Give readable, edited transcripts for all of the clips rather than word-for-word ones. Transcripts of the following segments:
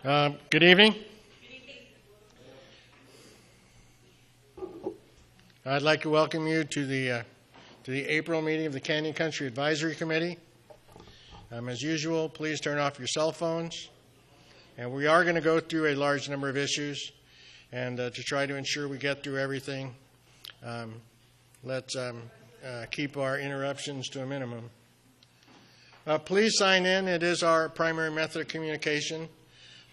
Good evening. I'd like to welcome you to the April meeting of the Canyon Country Advisory Committee. As usual, please turn off your cell phones. And we are going to go through a large number of issues. And to try to ensure we get through everything, let's keep our interruptions to a minimum. Please sign in. It is our primary method of communication.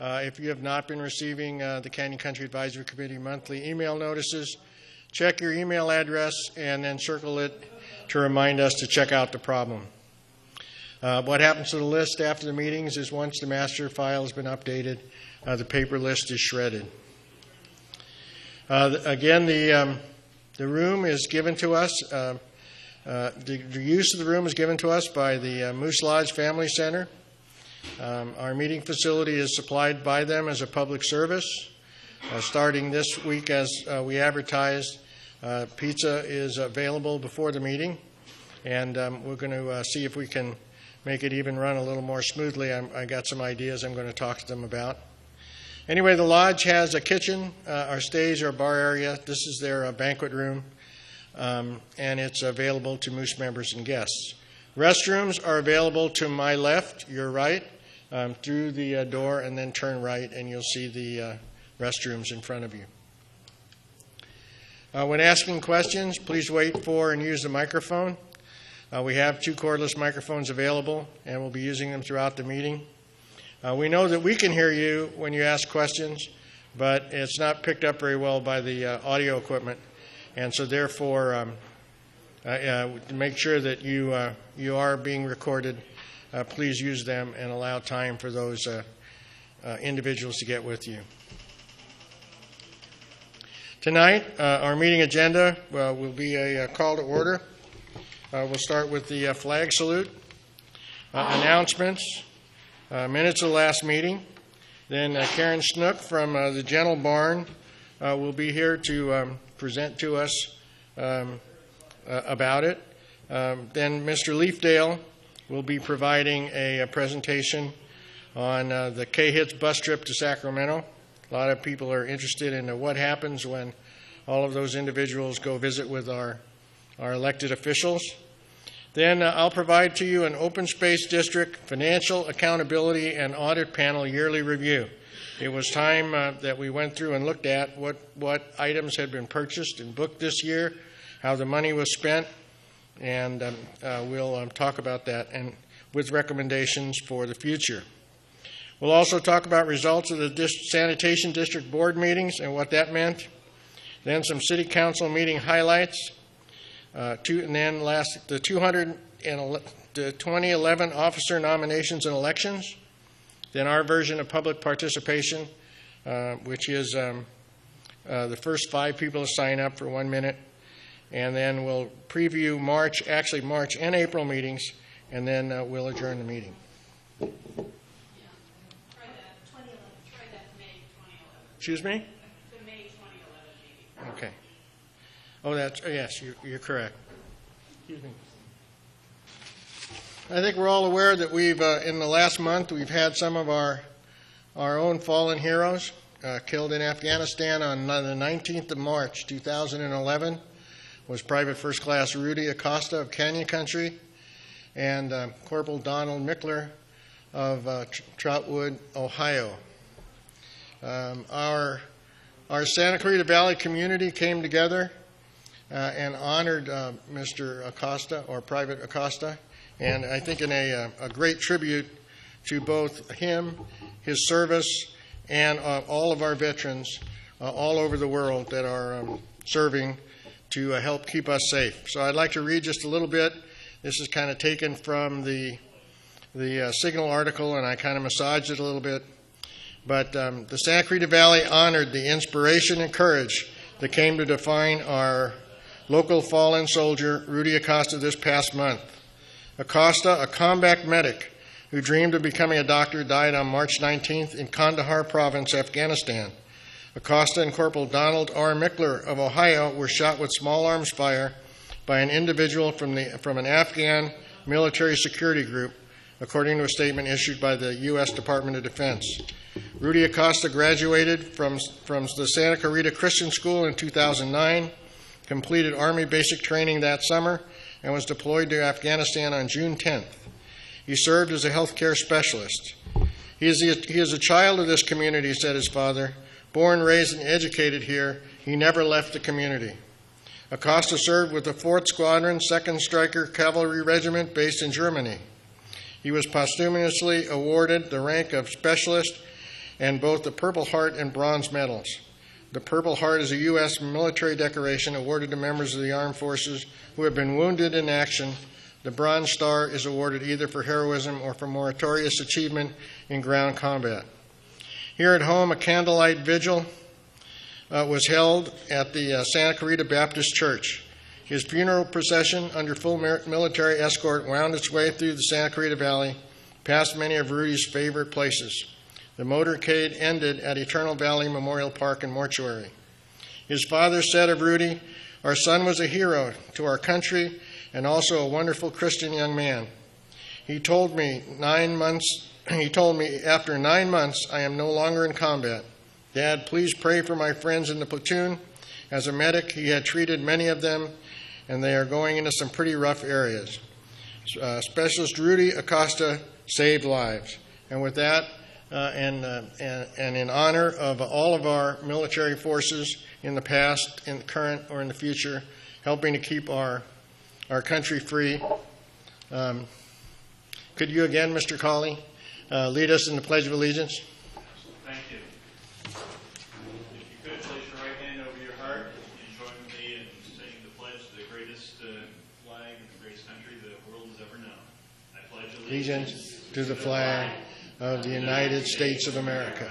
If you have not been receiving the Canyon Country Advisory Committee monthly email notices, check your email address and then circle it to remind us to check out the problem. What happens to the list after the meetings is once the master file has been updated, the paper list is shredded. Again, the room is given to us. The use of the room is given to us by the Moose Lodge Family Center. Our meeting facility is supplied by them as a public service. Starting this week, as we advertised, pizza is available before the meeting, and we're going to see if we can make it even run a little more smoothly. I got some ideas I'm going to talk to them about. Anyway, the lodge has a kitchen, our stage, our bar area. This is their banquet room, and it's available to Moose members and guests. Restrooms are available to my left, your right, through the door, and then turn right, and you'll see the restrooms in front of you. When asking questions, please wait for and use the microphone. We have 2 cordless microphones available, and we'll be using them throughout the meeting. We know that we can hear you when you ask questions, but it's not picked up very well by the audio equipment, and so therefore, to make sure that you are being recorded, please use them and allow time for those individuals to get with you. Tonight, our meeting agenda will be a call to order. We'll start with the flag salute, announcements, minutes of the last meeting. Then Karen Snook from the Gentle Barn will be here to present to us about it. Then Mr. Leafdale will be providing a presentation on the K-Hits bus trip to Sacramento. A lot of people are interested in what happens when all of those individuals go visit with our elected officials. Then I'll provide to you an Open Space District Financial Accountability and Audit Panel yearly review. It was time that we went through and looked at what items had been purchased and booked this year, how the money was spent, and we'll talk about that and with recommendations for the future. We'll also talk about results of the Sanitation District Board meetings and what that meant. Then some City Council meeting highlights. And then last, the 2011 officer nominations and elections. Then our version of public participation, which is the first 5 people to sign up for 1 minute. And then we'll preview March and April meetings, and then we'll adjourn the meeting. Excuse me? The May 2011 meeting. Okay. Oh, yes, you're correct. Excuse me. I think we're all aware that we've, in the last month, we've had some of our own fallen heroes killed in Afghanistan. On the 19th of March, 2011, was Private First Class Rudy Acosta of Canyon Country and Corporal Donald Mickler of Troutwood, Ohio. Our Santa Clarita Valley community came together and honored Mr. Acosta, or Private Acosta, and I think in a great tribute to both him, his service, and all of our veterans all over the world that are serving to help keep us safe. So I'd like to read just a little bit. This is kind of taken from the Signal article, and I kind of massaged it a little bit. But the Santa Clarita Valley honored the inspiration and courage that came to define our local fallen soldier, Rudy Acosta, this past month. Acosta, a combat medic who dreamed of becoming a doctor, died on March 19th in Kandahar Province, Afghanistan. Acosta and Corporal Donald R. Mickler of Ohio were shot with small arms fire by an individual from an Afghan military security group, according to a statement issued by the U.S. Department of Defense. Rudy Acosta graduated from the Santa Clarita Christian School in 2009, completed Army basic training that summer, and was deployed to Afghanistan on June 10th. He served as a healthcare specialist. He is a child of this community, said his father. Born, raised, and educated here, he never left the community. Acosta served with the 4th Squadron, 2nd Stryker Cavalry Regiment based in Germany. He was posthumously awarded the rank of specialist and both the Purple Heart and Bronze medals. The Purple Heart is a U.S. military decoration awarded to members of the armed forces who have been wounded in action. The Bronze Star is awarded either for heroism or for meritorious achievement in ground combat. Here at home, a candlelight vigil was held at the Santa Clarita Baptist Church. His funeral procession, under full military escort, wound its way through the Santa Clarita Valley, past many of Rudy's favorite places. The motorcade ended at Eternal Valley Memorial Park and Mortuary. His father said of Rudy, "Our son was a hero to our country and also a wonderful Christian young man. He told me after 9 months, I am no longer in combat. Dad, please pray for my friends in the platoon. As a medic, he had treated many of them, and they are going into some pretty rough areas." Specialist Rudy Acosta saved lives. And with that, and in honor of all of our military forces in the past, in the current, or in the future, helping to keep our country free, could you again, Mr. Cawley, lead us in the Pledge of Allegiance? Thank you. If you could, place your right hand over your heart and join with me in saying the pledge to the greatest flag and the greatest country the world has ever known. I pledge Allegiance to the flag of the United States of America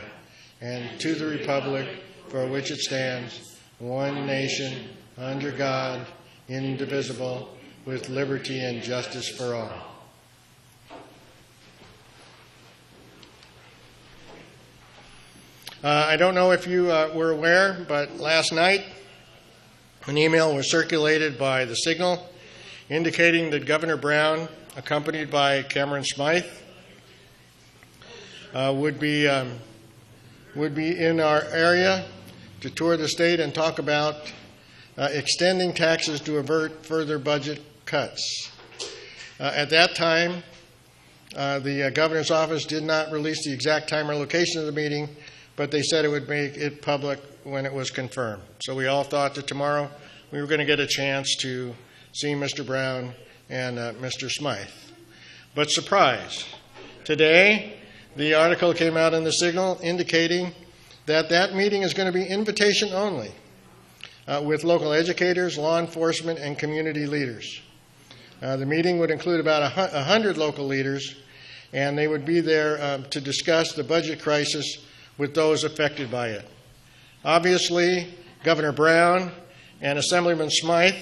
and to the republic for which it stands, one nation, under God, indivisible, with liberty and justice for all. I don't know if you were aware, but last night an email was circulated by the Signal indicating that Governor Brown, accompanied by Cameron Smythe, would be in our area to tour the state and talk about extending taxes to avert further budget cuts. At that time, the governor's office did not release the exact time or location of the meeting, but they said it would make it public when it was confirmed. So we all thought that tomorrow we were going to get a chance to see Mr. Brown and Mr. Smythe. But surprise, today the article came out in the Signal indicating that that meeting is going to be invitation only with local educators, law enforcement, and community leaders. The meeting would include about 100 local leaders, and they would be there to discuss the budget crisis with those affected by it. Obviously, Governor Brown and Assemblyman Smythe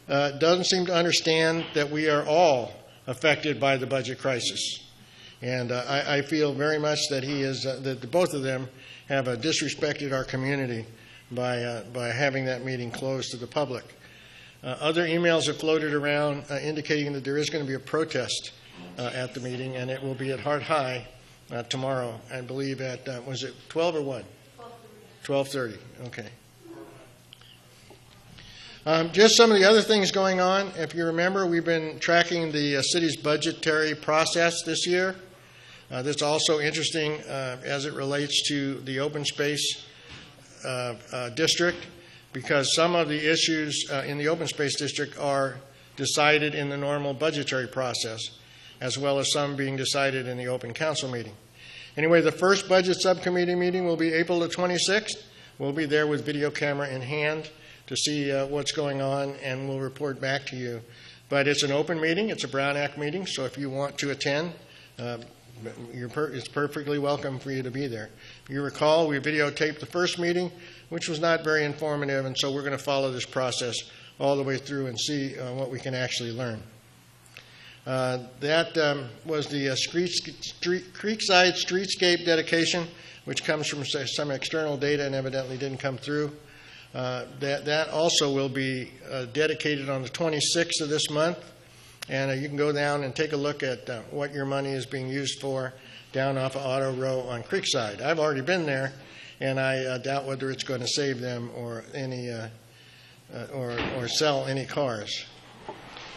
doesn't seem to understand that we are all affected by the budget crisis. And I feel very much that that both of them have disrespected our community by having that meeting closed to the public. Other emails have floated around indicating that there is going to be a protest at the meeting, and it will be at Hart High tomorrow, I believe at, was it 12 or 1? 12:30, okay. Just some of the other things going on. If you remember, we've been tracking the city's budgetary process this year. That's also interesting as it relates to the open space district, because some of the issues in the open space district are decided in the normal budgetary process, as well as some being decided in the open council meeting. Anyway, the first budget subcommittee meeting will be April the 26th. We'll be there with video camera in hand to see what's going on, and we'll report back to you. But it's an open meeting. It's a Brown Act meeting, so if you want to attend, it's perfectly welcome for you to be there. If you recall, we videotaped the first meeting, which was not very informative, and so we're going to follow this process all the way through and see what we can actually learn. That was the Creekside Streetscape dedication, which comes from some external data and evidently didn't come through. That also will be dedicated on the 26th of this month And you can go down and take a look at what your money is being used for down off of Auto Row on Creekside. I've already been there, and I doubt whether it's going to save them or any or sell any cars.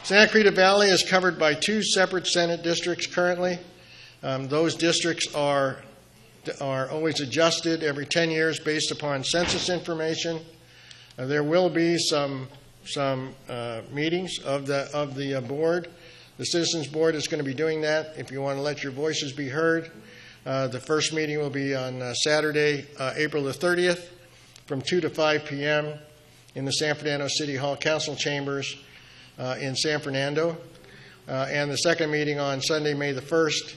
Santa Clarita Valley is covered by 2 separate Senate districts currently. Those districts are always adjusted every 10 years based upon census information. There will be some meetings of the board. The Citizens Board is going to be doing that if you want to let your voices be heard. The first meeting will be on Saturday, April the 30th, from 2 to 5 p.m. in the San Fernando City Hall Council Chambers in San Fernando. And the second meeting on Sunday, May the 1st,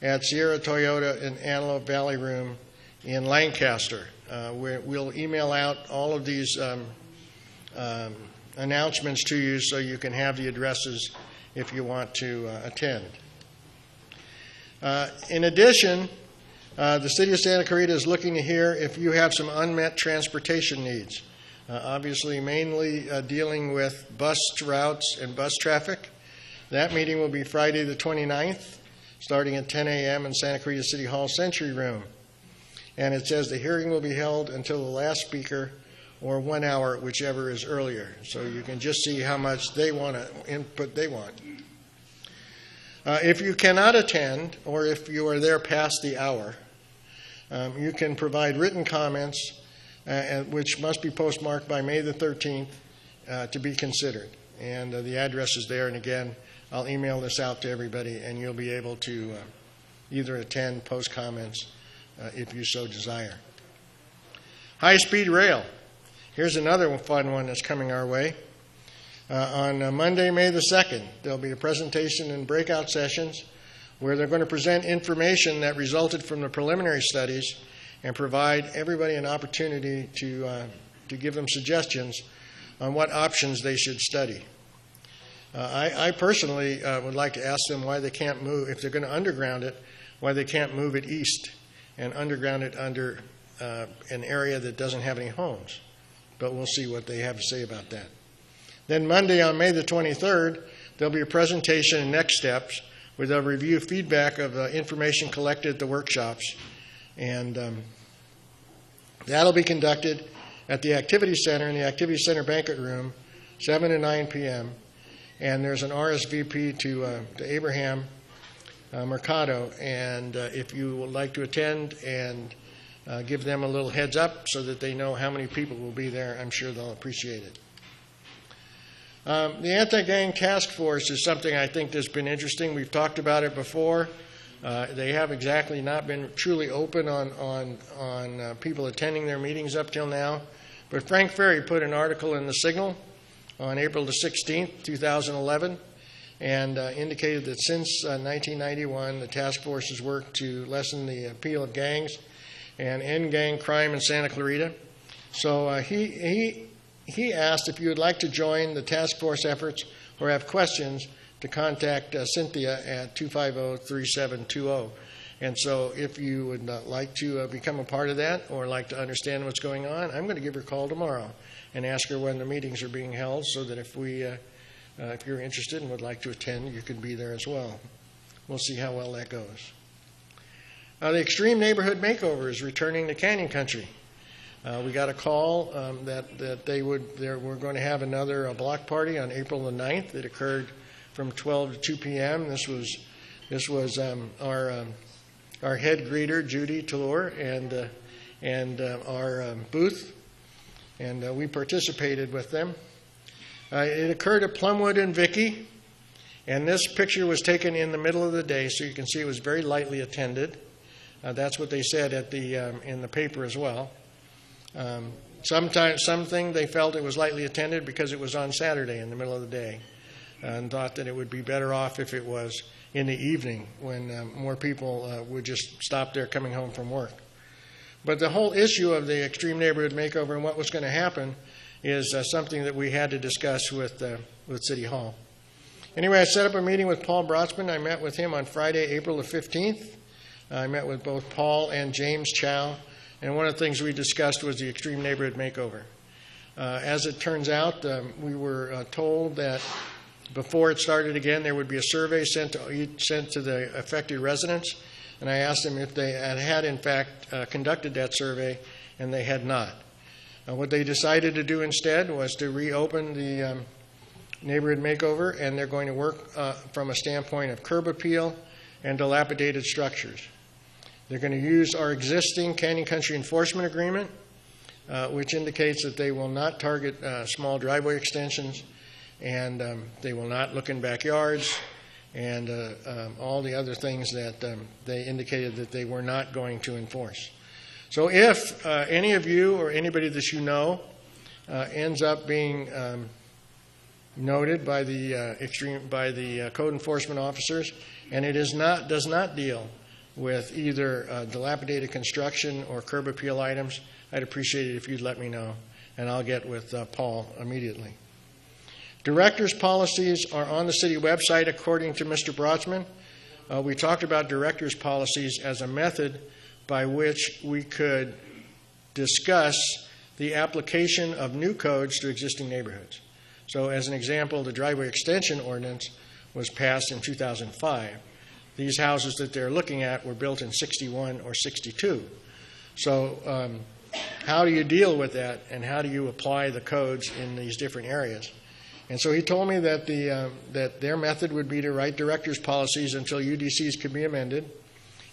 at Sierra Toyota in Antelope Valley Room in Lancaster. We'll email out all of these announcements to you so you can have the addresses if you want to attend. In addition, the City of Santa Clarita is looking to hear if you have some unmet transportation needs. Obviously, mainly dealing with bus routes and bus traffic. That meeting will be Friday the 29th, starting at 10 a.m. in Santa Clarita City Hall Century Room. And it says the hearing will be held until the last speaker or 1 hour, whichever is earlier. So you can just see how much they want to input they want. If you cannot attend, or if you are there past the hour, you can provide written comments, which must be postmarked by May the 13th to be considered. And the address is there. And again, I'll email this out to everybody, and you'll be able to either attend, post comments, if you so desire. High-speed rail. Here's another fun one that's coming our way. On Monday, May the 2nd, there'll be a presentation and breakout sessions where they're going to present information that resulted from the preliminary studies and provide everybody an opportunity to give them suggestions on what options they should study. I personally would like to ask them why they can't move, if they're going to underground it, why they can't move it east and underground it under an area that doesn't have any homes. But we'll see what they have to say about that. Then Monday on May the 23rd, there'll be a presentation and next steps where they'll review feedback of information collected at the workshops. And that'll be conducted at the Activity Center in the Activity Center Banquet Room, 7 to 9 p.m. And there's an RSVP to Abraham Mercado. And if you would like to attend and give them a little heads up so that they know how many people will be there, I'm sure they'll appreciate it. The anti-gang task force is something I think that's been interesting. We've talked about it before. They have exactly not been truly open on people attending their meetings up till now. But Frank Ferry put an article in the Signal on April the 16th, 2011, and indicated that since 1991, the task force has worked to lessen the appeal of gangs and end gang crime in Santa Clarita. So he asked if you would like to join the task force efforts or have questions to contact Cynthia at 250-3720. And so if you would like to become a part of that or like to understand what's going on, I'm going to give her a call tomorrow and ask her when the meetings are being held so that if you're interested and would like to attend, you can be there as well. We'll see how well that goes. The Extreme Neighborhood Makeover is returning to Canyon Country. We got a call that they were going to have another block party on April the 9th. It occurred from 12 to 2 p.m. This was our head greeter, Judy Tallur, and our booth, and we participated with them. It occurred at Plumwood and Vicky, and this picture was taken in the middle of the day, so you can see it was very lightly attended. That's what they said at in the paper as well. Something they felt it was lightly attended because it was on Saturday in the middle of the day, and thought that it would be better off if it was in the evening when more people would just stop there coming home from work. But the whole issue of the Extreme Neighborhood Makeover and what was going to happen is something that we had to discuss with City Hall. Anyway, I set up a meeting with Paul Brotzman. I met with him on Friday, April the 15th. I met with both Paul and James Chow, and one of the things we discussed was the Extreme Neighborhood Makeover. As it turns out, we were told that Before it started again, there would be a survey sent to the affected residents, and I asked them if they had in fact conducted that survey, and they had not. What they decided to do instead was to reopen the neighborhood makeover, and they're going to work from a standpoint of curb appeal and dilapidated structures. They're going to use our existing Canyon Country enforcement agreement, which indicates that they will not target small driveway extensions, and they will not look in backyards, and all the other things that they indicated that they were not going to enforce. So if any of you or anybody that you know ends up being noted by the code enforcement officers, and it does not deal with either dilapidated construction or curb appeal items, I'd appreciate it if you'd let me know, and I'll get with Paul immediately. Directors' policies are on the city website, according to Mr. Brotzman. We talked about directors' policies as a method by which we could discuss the application of new codes to existing neighborhoods. So as an example, the driveway extension ordinance was passed in 2005. These houses that they're looking at were built in 61 or 62. So how do you deal with that, and how do you apply the codes in these different areas? And so he told me that that their method would be to write directors' policies until UDCs could be amended,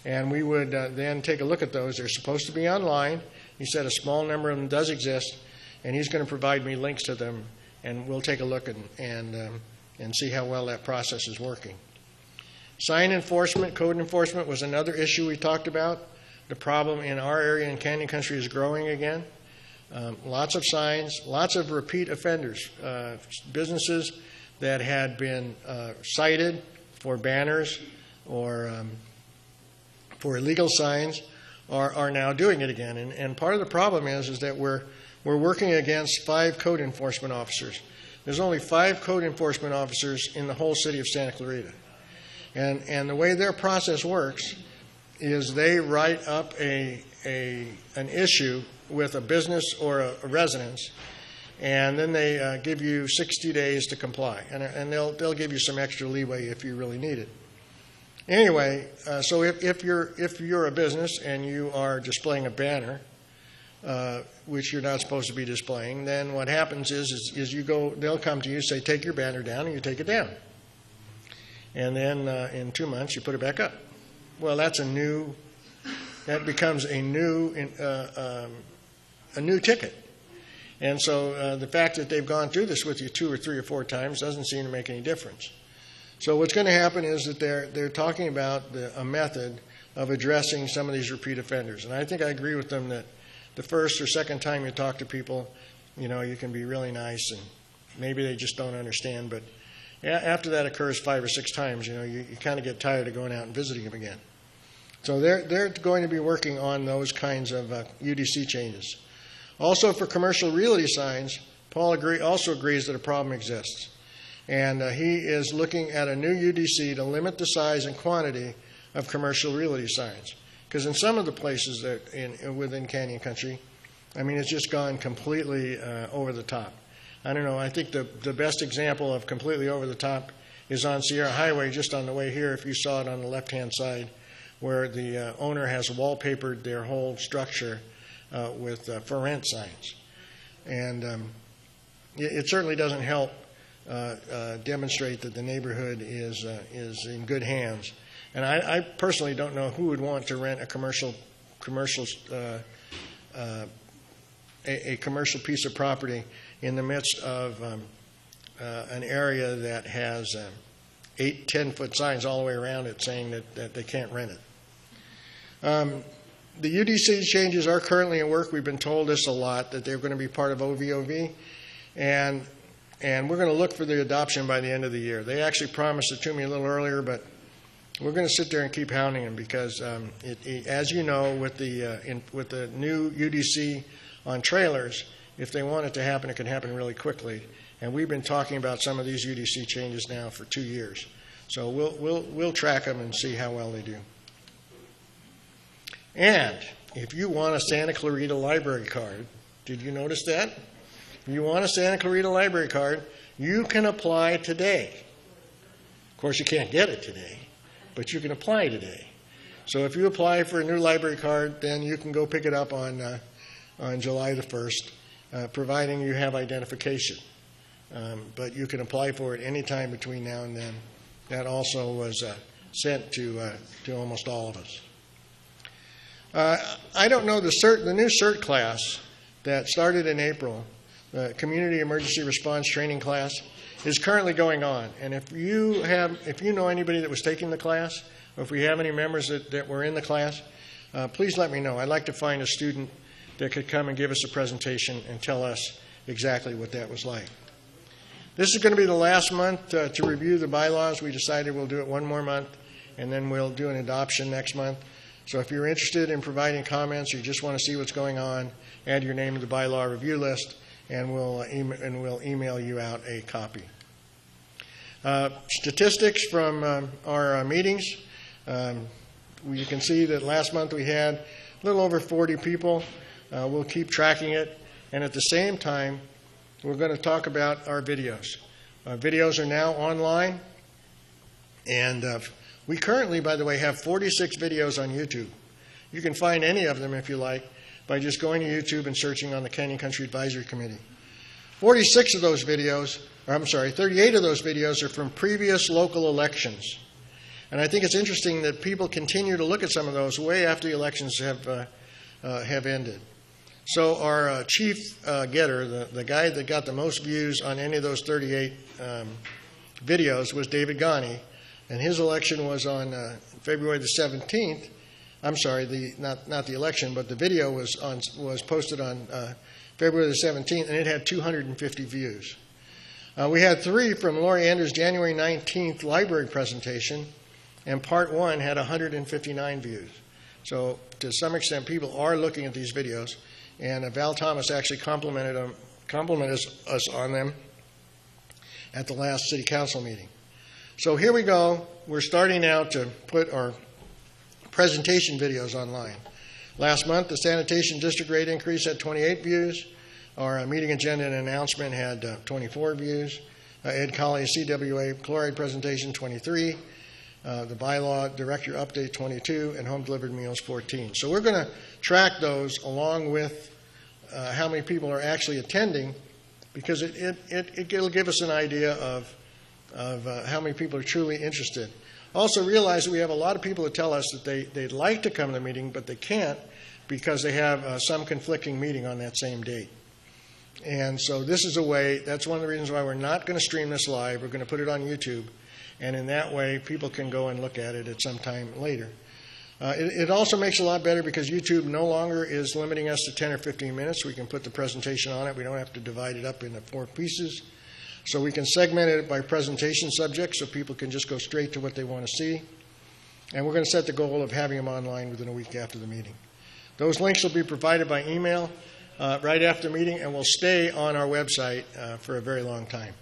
and we would then take a look at those. They're supposed to be online. He said a small number of them does exist, and he's going to provide me links to them, and we'll take a look and see how well that process is working. Sign enforcement, code enforcement was another issue we talked about. The problem in our area in Canyon Country is growing again. Lots of signs, lots of repeat offenders, businesses that had been cited for banners or for illegal signs are now doing it again. And part of the problem is that we're working against 5 code enforcement officers. There's only 5 code enforcement officers in the whole city of Santa Clarita. And the way their process works is they write up an issue with a business or a residence, and then they give you 60 days to comply, and they'll give you some extra leeway if you really need it. Anyway, so if you're a business and you are displaying a banner, which you're not supposed to be displaying, then what happens is they'll come to you, say, take your banner down, and you take it down. And then in 2 months, you put it back up. Well, that becomes a new ticket. And so the fact that they've gone through this with you 2 or 3 or 4 times doesn't seem to make any difference. So what's going to happen is that they're talking about a method of addressing some of these repeat offenders. And I think I agree with them that the first or second time you talk to people, you can be really nice, and maybe they just don't understand. But after that occurs 5 or 6 times, you kind of get tired of going out and visiting them again. So they're going to be working on those kinds of UDC changes. Also, for commercial realty signs, Paul also agrees that a problem exists. And he is looking at a new UDC to limit the size and quantity of commercial realty signs. Because in some of the places within Canyon Country, it's just gone completely over the top. I don't know, I think the best example of completely over the top is on Sierra Highway, just on the way here, if you saw it on the left-hand side, where the owner has wallpapered their whole structure with for rent signs. And it certainly doesn't help demonstrate that the neighborhood is in good hands. And I personally don't know who would want to rent a commercial piece of property in the midst of an area that has 8, 10-foot signs all the way around it saying that they can't rent it. The UDC changes are currently in work. We've been told this a lot, that they're going to be part of OVOV, and we're going to look for the adoption by the end of the year. They actually promised it to me a little earlier, but we're going to sit there and keep hounding them because, as you know, with the new UDC on trailers, if they want it to happen, it can happen really quickly. And we've been talking about some of these UDC changes now for 2 years. So we'll track them and see how well they do. And if you want a Santa Clarita library card, did you notice that? If you want a Santa Clarita library card, you can apply today. Of course, you can't get it today, but you can apply today. So if you apply for a new library card, then you can go pick it up on July the 1st, providing you have identification. But you can apply for it any time between now and then. That also was sent to almost all of us. I don't know the new CERT class that started in April, the Community Emergency Response Training class, is currently going on. And if you know anybody that was taking the class, or if we have any members that were in the class, please let me know. I'd like to find a student that could come and give us a presentation and tell us exactly what that was like. This is going to be the last month to review the bylaws. We decided we'll do it one more month, and then we'll do an adoption next month. So if you're interested in providing comments or you just want to see what's going on, add your name to the bylaw review list, and we'll email you out a copy. Statistics from our meetings. You can see that last month we had a little over 40 people. We'll keep tracking it. And at the same time, we're going to talk about our videos. Videos are now online. And we currently, by the way, have 46 videos on YouTube. You can find any of them if you like by just going to YouTube and searching on the Canyon Country Advisory Committee. 38 of those videos are from previous local elections. And I think it's interesting that people continue to look at some of those way after the elections have ended. So our chief getter, the guy that got the most views on any of those 38 videos was David Ghani, and his election was on February the 17th. I'm sorry, not the election, but the video was posted on February the 17th, and it had 250 views. We had 3 from Lori Anders' January 19th library presentation, and part 1 had 159 views. So to some extent, people are looking at these videos, and Val Thomas actually complimented us on them at the last city council meeting. So here we go. We're starting now to put our presentation videos online. Last month, the sanitation district rate increase had 28 views. Our meeting agenda and announcement had 24 views. Ed Colley's CWA chloride presentation, 23. The bylaw director update, 22, and home delivered meals, 14. So we're going to track those along with how many people are actually attending, because it'll give us an idea of how many people are truly interested. Also realize that we have a lot of people that tell us that they'd like to come to the meeting, but they can't because they have some conflicting meeting on that same date. And so this is a way, that's one of the reasons why we're not going to stream this live. We're going to put it on YouTube. And in that way, people can go and look at it at some time later. It also makes it a lot better because YouTube no longer is limiting us to 10 or 15 minutes. We can put the presentation on it. We don't have to divide it up into 4 pieces. So we can segment it by presentation subject so people can just go straight to what they want to see. And we're going to set the goal of having them online within a week after the meeting. Those links will be provided by email right after the meeting and will stay on our website for a very long time.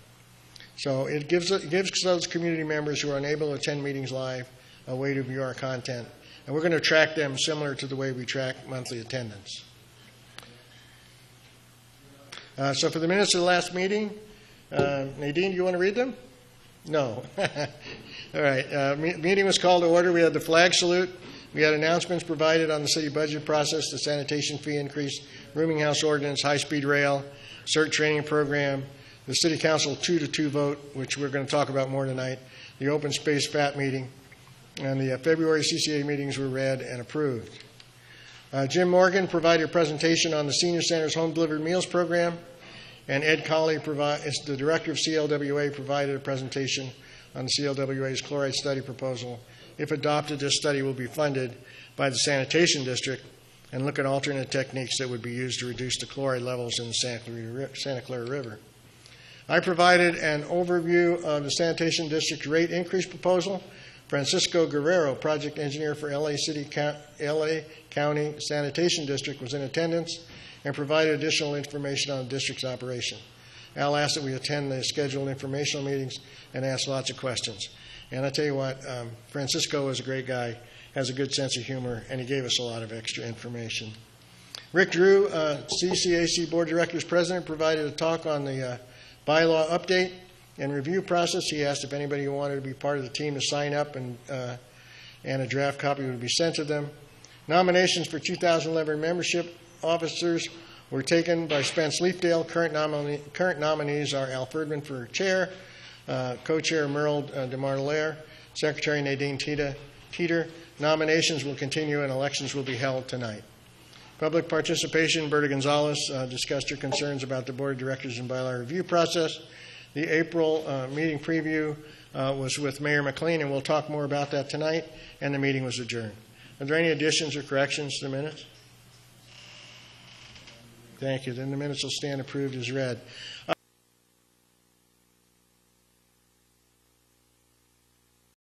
So it gives those community members who are unable to attend meetings live a way to view our content. And we're going to track them similar to the way we track monthly attendance. So for the minutes of the last meeting, Nadine, do you want to read them? No. All right. Meeting was called to order. We had the flag salute. We had announcements provided on the city budget process, the sanitation fee increase, rooming house ordinance, high-speed rail, CERT training program, the city council 2-2 vote, which we're going to talk about more tonight, the open space FAT meeting, and the February CCA meetings were read and approved. Jim Morgan provided a presentation on the Senior Center's home delivered meals program, and Ed Colley, the director of CLWA, provided a presentation on the CLWA's chloride study proposal. If adopted, this study will be funded by the sanitation district and look at alternate techniques that would be used to reduce the chloride levels in the Santa Clara River. I provided an overview of the sanitation district rate increase proposal. Francisco Guerrero, project engineer for LA County Sanitation District, was in attendance and provided additional information on the district's operation. Al asked that we attend the scheduled informational meetings and ask lots of questions. And I tell you what, Francisco is a great guy, has a good sense of humor, and he gave us a lot of extra information. Rick Drew, CCAC Board of Directors President, provided a talk on the bylaw update and review process. He asked if anybody wanted to be part of the team to sign up, and a draft copy would be sent to them. Nominations for 2011 membership officers were taken by Spence Leafdale. Current nominees are Al Ferdman for chair, co-chair Merle DeMartelaire, secretary Nadine Teeter. Nominations will continue and elections will be held tonight. Public participation, Berta Gonzalez discussed her concerns about the Board of Directors and bylaw review process. The April meeting preview was with Mayor McLean, and we'll talk more about that tonight, and the meeting was adjourned. Are there any additions or corrections to the minutes? Thank you. Then the minutes will stand approved as read.